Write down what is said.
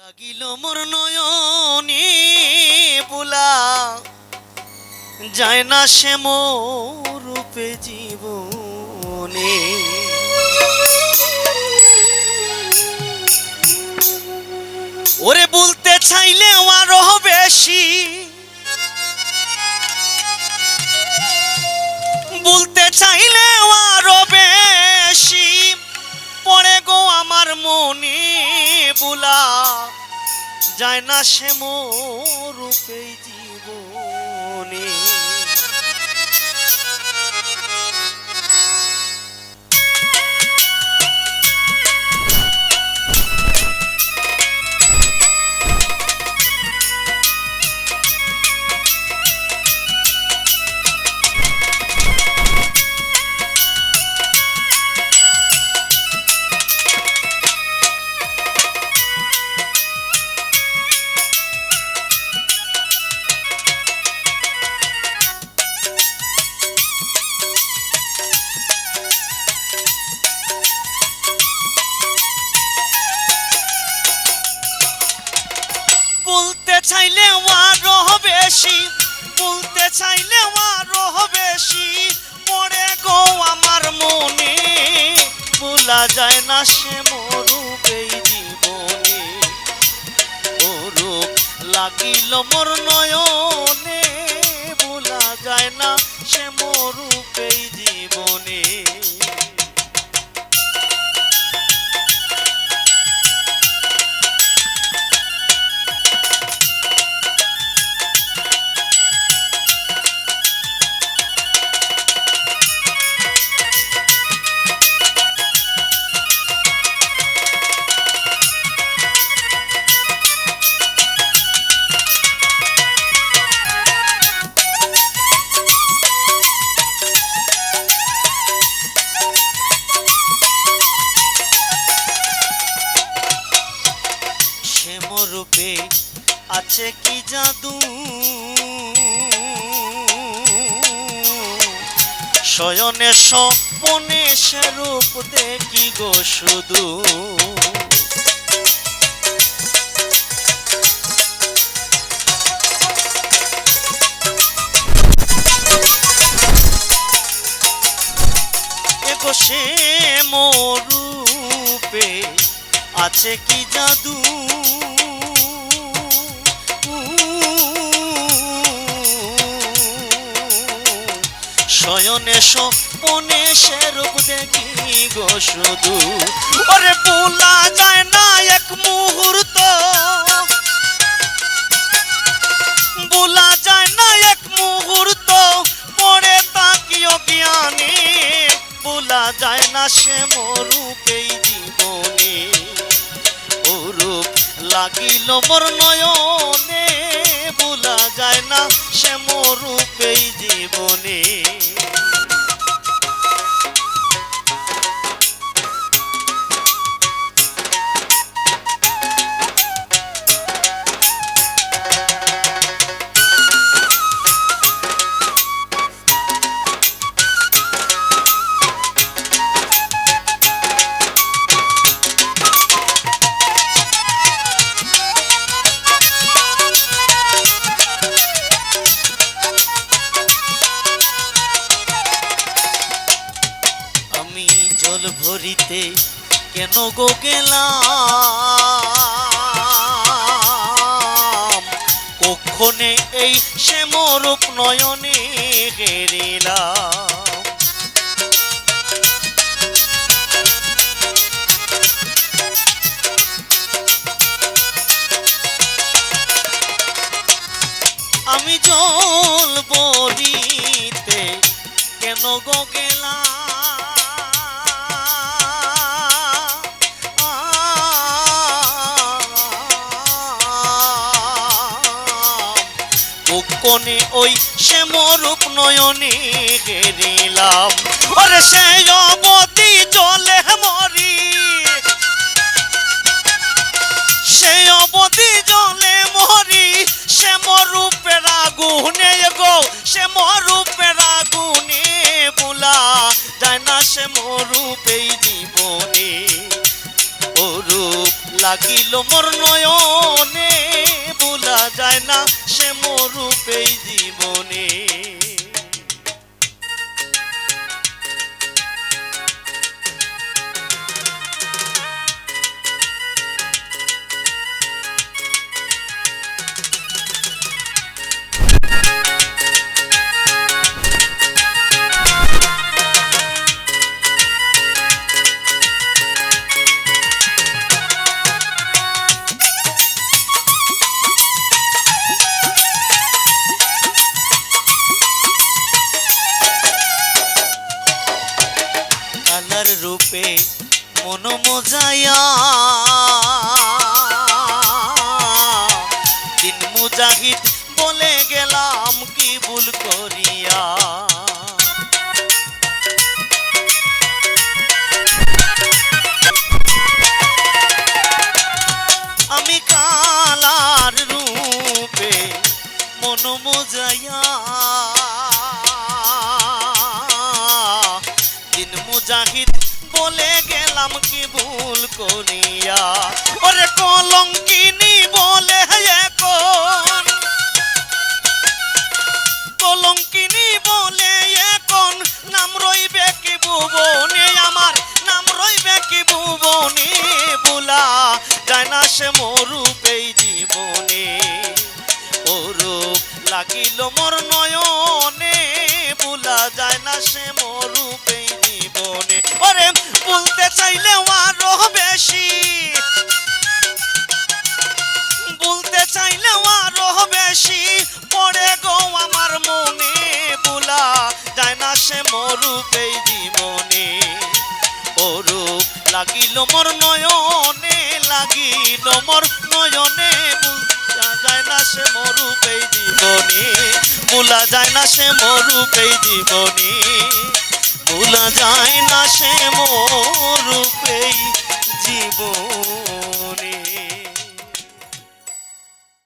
লাগিল মোর নয়নে বুলা যায় না সে মোর রূপে জীবনে। ওরে বলতে চাইলে আরো বেশি, বলতে চাইলে আরো বেশি পড়ে গো আমার মনে বুলা যায় না সে মোর রূপে জীবনে। বলতে চাইলে আরো বেশি, বলতে চাইলে আরো বেশি পড়ে গো আমার মনে ভোলা যায় না সে মোর রূপে জীবনে। ও রূপ লাগিল মোর নয়নে ভোলা যায় না সে মোর রূপে জীবনে। রূপে আছে কি জাদু, শয়নে স্বপ্নে সে রূপ দেখি গো শুধু। এগো সে মোর রূপে আছে কি জাদু, শয়নে স্বপ্নে সে রূপ দেখি গো শুধু। ওরে ভোলা যায় না এক মুহূর্ত, ভোলা যায় না এক মুহূর্ত পড়ে তাকি অজ্ঞানে ভোলা যায় না সে মোর রূপে জীবনে। ও রূপ লাগিল মোর নয়নে ভোলা যায় না সে মোর রূপে জীবনে। জল ভরিতে কেন গো গেলাম, কখনে এই সে মোর রূপ নয়নে গেরিলাম। আমি জল ভরিতে কেন গো গেলাম, কোনে ওই সে মোর রূপ নয়নে গেরিলাম। ওরে সে অবধি জলে মরি, সে অবধি জলে মরি সে মোর রূপের আগুনে গো, সে মোর রূপের আগুনে ভোলা যায় না সে মোর রূপে জীবনে। ও রূপ লাগিল মোর নয়ন নয়নে, ভোলা যায় না সে মরূপে জীবনে। কালার রূপে মন মজায়া, দিন মুজাহিদ বলে গেলাম কি ভুল করিয়া। আমি কালার রূপে মন মজায়া, দিন মুজাহিদ বলে গেলাম কি ভুল করিয়া। ওরে কলঙ্কিনী বলে এখন, কলঙ্কিনী বলে এখন নাম রইবে কি ভুবনে, আমার নাম রইবে কি ভুবনে। ভোলা যায় না সে মরূপে জীবনে, ওরূপ লাগিল মোর নয়নে, ভোলা যায় না সে মরূপে জীবনে। ওরে বলতে চাইলে আরো বেশি, বলতে চাইলে আরো বেশি পড়ে গো আমার মনে, ভোলা যায় না সে মরূপে জীবনে। ওরূপ লাগিল মোর নয়নে, লাগিল মোর নয়নে, ভোলা যায় না সে মরূপে জীবনে, ভোলা যায় না সে মরূপে জীবনে, ভোলা যায় না সে মরূপে জীবন।